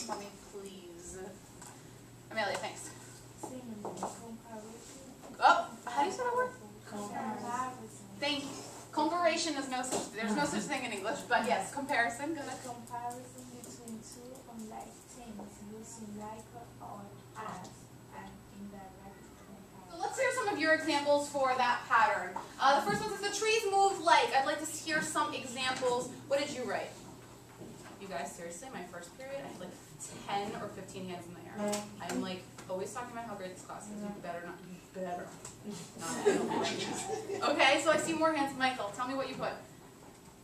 for me, please? Amelia, thanks. Oh, how do you say that word? Thank you. Comparison is there's no such thing in English, but yes, comparison. Good. Comparison between two unlike things using like or as an indirect comparison. So let's hear some of your examples for that pattern. The first one says the trees moved like. I'd like to hear some examples. What did you write? You guys, seriously, my first period, I had like 10 or 15 hands in the air. I'm like always talking about how great this class is. You better not. You better not. Okay, so I see more hands. Michael, tell me what you put.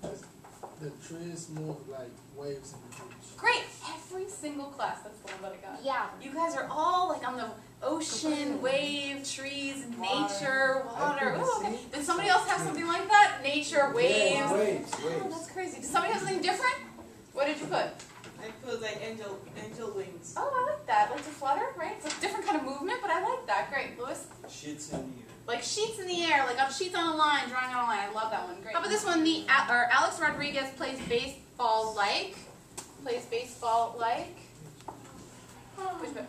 The trees move like waves in the beach. Great. Every single class. That's the one that I got. Yeah. You guys are all like on the ocean, wave, trees, nature, water. Ooh, okay. Did somebody else have something like that? Nature, waves. Yeah, waves. Oh, that's crazy. Did somebody have something different? What did you put? I put like angel wings. Oh, I like that. Like to flutter, right? It's a different kind of movement, but I like that. Great. Lewis? Sheets in the air. Like sheets in the air, like on sheets on a line, drawing on a line. I love that one. Great. How about this one? Alex Rodriguez plays baseball like. Plays baseball like. Which bit?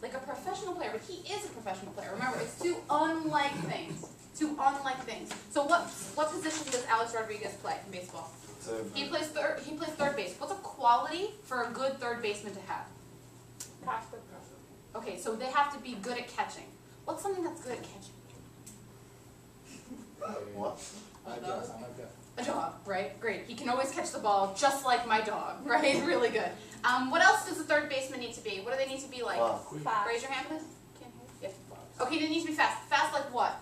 Like a professional player, but he is a professional player. Remember, it's two unlike things. Two unlike things. So what position does Alex Rodriguez play in baseball? He plays third base. What's a quality for a good third baseman to have? Okay, so they have to be good at catching. What's something that's good at catching? What? I guess. A dog, right? Great. He can always catch the ball just like my dog, right? Really good. What else does a third baseman need to be? What do they need to be like? Fast. Raise your hand, please. Can't hear you. Yeah. Okay, they need to be fast. Fast like what?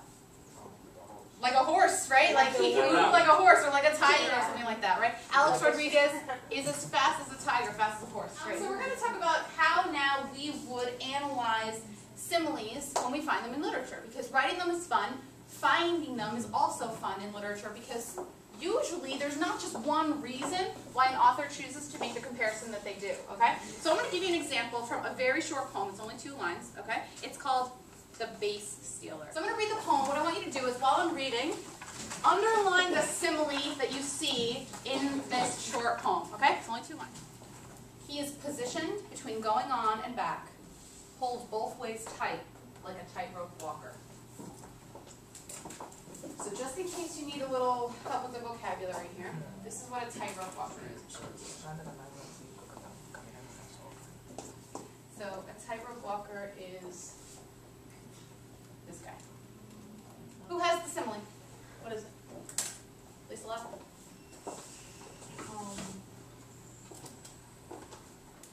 Like a horse, right? Like he can move like a horse or like a tiger or something like that, right? Alex Rodriguez is as fast as a tiger, fast as a horse. Right? So we're going to talk about how now we would analyze similes when we find them in literature, because writing them is fun. Finding them is also fun in literature because usually there's not just one reason why an author chooses to make the comparison that they do, okay? So I'm going to give you an example from a very short poem. It's only 2 lines, okay? It's called The Base Stealer. So I'm going to read the poem. What I want you to do is, while I'm reading, underline the simile that you see in this short poem, okay? It's only 2 lines. He is positioned between going on and back, holds both ways tight, like a tightrope walker. So just in case you need a little help with the vocabulary here, this is what a tightrope walker is. So a tightrope walker is this guy. Who has the simile? What is it? Lisa left.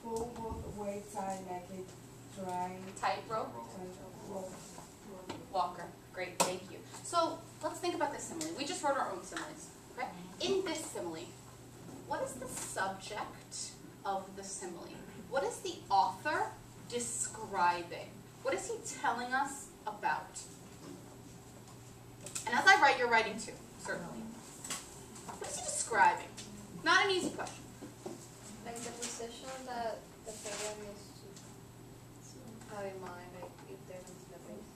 Pull both ways tight like a dry Tightrope walker. Great, thank you. So let's think about this simile. We just wrote our own similes. Okay? In this simile, what is the subject of the simile? What is the author describing? What is he telling us about? And as I write, you're writing too, certainly. What is he describing? Not an easy question. Like the position that the figure needs to have in mind, like if they're in the base.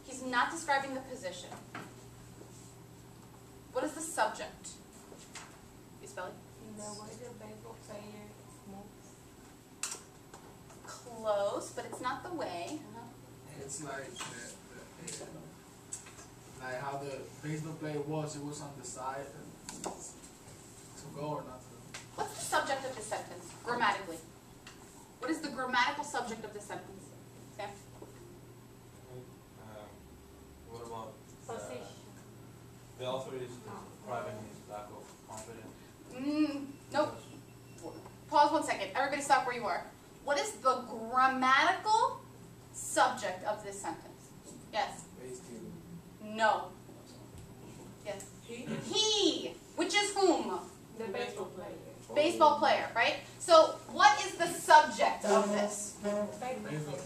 He's not describing the position. What is the subject? You spell it? the way the baseball player moves. Close, but it's not the way. It's like like how the baseball player was. It was on the side to go or not to go. What's the subject of the sentence, grammatically? What is the grammatical subject of the sentence? Sam? What about Position. the author is describing his lack of confidence? Nope. Pause 1 second. Everybody stop where you are. What is the grammatical subject of this sentence? Yes? No. Yes? He. Which is whom? The baseball player. Baseball player, right? So what is the subject of this?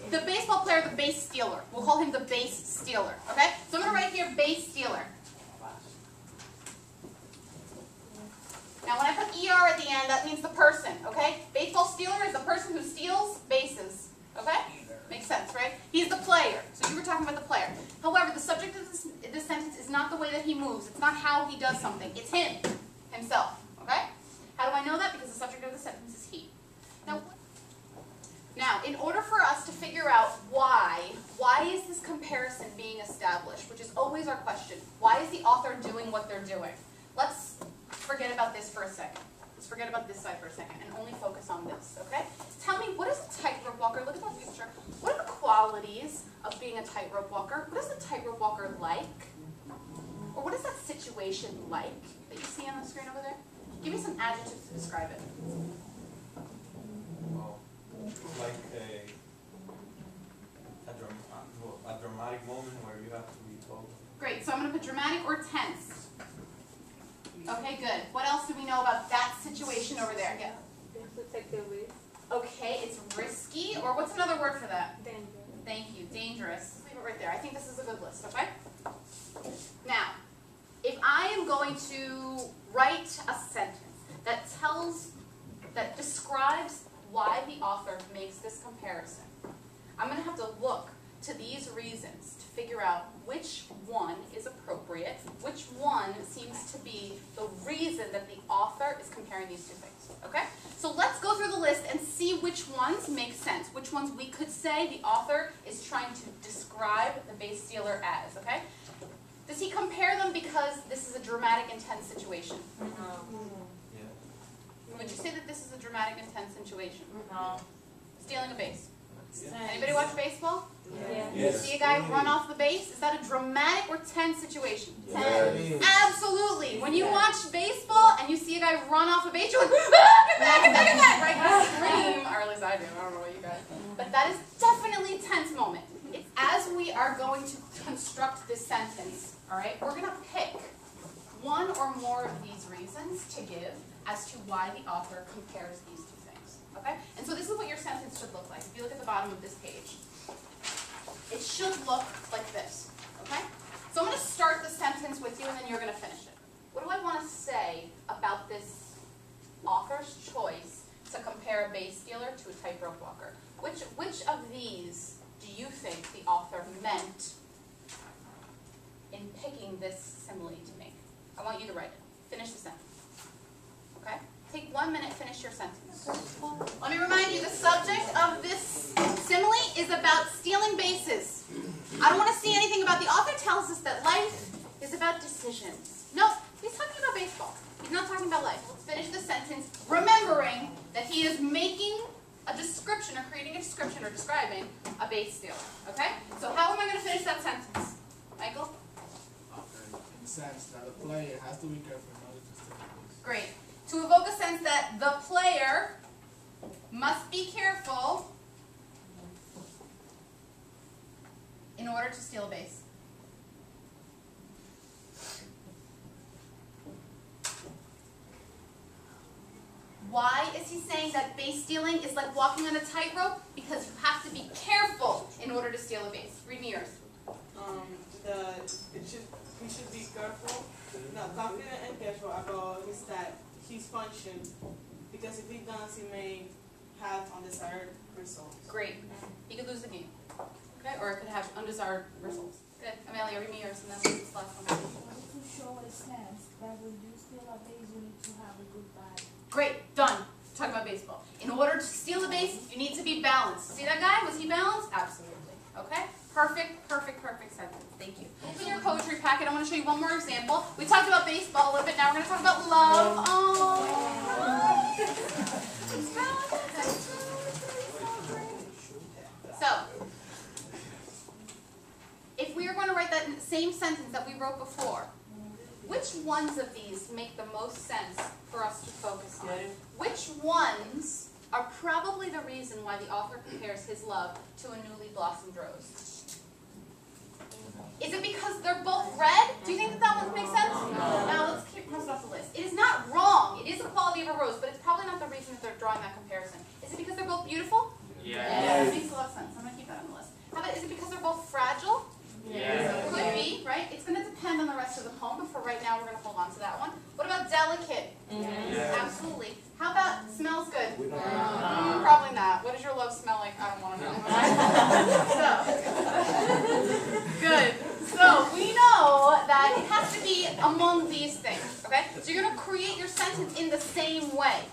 The baseball player, the base stealer. We'll call him the base stealer, okay? So I'm going to write here base stealer. Now when I put ER at the end, that means the person, okay? Baseball stealer is the person who steals bases, okay? Makes sense, right? He's the player. So you were talking about the player. However, the subject of this sentence is not the way that he moves. It's not how he does something. It's him, himself, okay? How do I know that? Because the subject of the sentence is he. Now, in order for us to figure out why is this comparison being established, which is always our question, why is the author doing what they're doing? Let's forget about this for a second. Let's forget about this side for a second and only focus on this, okay? Tell me, what is a tightrope walker? Look at that picture. What are the qualities of being a tightrope walker? What is a tightrope walker like? Or what is that situation like that you see on the screen over there? Give me some adjectives to describe it. Well, like a dramatic moment where you have to be told. Great, so I'm going to put dramatic or tense. Okay, good. What else do we know about that situation over there? Yeah. Okay, it's risky, or what's another word for that? Dangerous. Thank you, dangerous. Leave it right there. I think this is a good list, okay? Now, if I am going to write a sentence that describes why the author makes this comparison, I'm going to have to look to these reasons to figure out which one is appropriate, which one seems to be the reason that the author is comparing these two things, okay? So let's go through the list and see which ones make sense, which ones we could say the author is trying to describe the base stealer as, okay? Does he compare them because this is a dramatic, intense situation? Yeah. Would you say that this is a dramatic, intense situation? No. Stealing a base. Anybody watch baseball? Yeah. You see a guy run off the base? Is that a dramatic or tense situation? Yes. Absolutely. When you watch baseball and you see a guy run off a base, you're like, ah, get back, get back, get back, right? You scream, or at least I do. I don't know about you guys. But that is definitely a tense moment. It's as we are going to construct this sentence, all right, we're going to pick one or more of these reasons to give as to why the author compares these two things, okay? And so this is what your sentence should look like. If you look at the bottom of this page, it should look like this, okay? So I'm going to start the sentence with you and then you're going to finish it. What do I want to say about this author's choice to compare a base stealer to a tightrope walker? Which of these do you think the author meant in picking this simile to make? I want you to write it. Finish the sentence. Okay? Take 1 minute, finish your sentence. Let me remind you, the subject of this simile is about stealing bases. I don't want to see anything about the author tells us that life is about decisions. No, he's talking about baseball. He's not talking about life. Let's finish the sentence remembering that he is making a description or creating a description or describing a base stealer. Okay? So how am I going to finish that sentence? Michael? Okay. In the sense that the player has to be careful not to steal the base. Great. To evoke a sense that the player must be careful in order to steal a base. Why is he saying that base stealing is like walking on a tightrope? Because you have to be careful in order to steal a base. Read me yours. He should be careful, confident and careful about his function, because if he does, he may have undesired results. Great. He could lose the game. Okay? Or it could have undesired results. Good. Amelia, read me yours and then this last one. To show a sense that when you steal a base, you need to have a good body. Great. Done. Talking about baseball. In order to steal a base, you need to be balanced. See that guy? Was he balanced? Absolutely. Okay? Perfect, perfect, perfect sentence. Thank you. Open your poetry packet. I want to show you one more example. We talked about baseball a little bit. Now we're going to talk about love. Oh. So, if we are going to write that same sentence that we wrote before, which ones of these make the most sense for us to focus on? Which ones are probably the reason why the author compares his love to a newly blossomed rose? Is it because they're both red? Do you think that one makes sense? No. Now let's keep crossing off the list. It is not wrong. It is a quality of a rose, but it's probably not the reason that they're drawing that comparison. Is it because they're both beautiful? Yes. That makes a lot of sense. I'm going to keep that on the list. How about, is it because they're both fragile? Yes. Could be, right? It's going to depend on the rest of the poem, but for right now we're going to hold on to that one. What about delicate? Yes. Absolutely. How about smells good? Probably not. What does your love smell like? I don't want to know. So, good. So we know that it has to be among these things, okay? So you're going to create your sentence in the same way.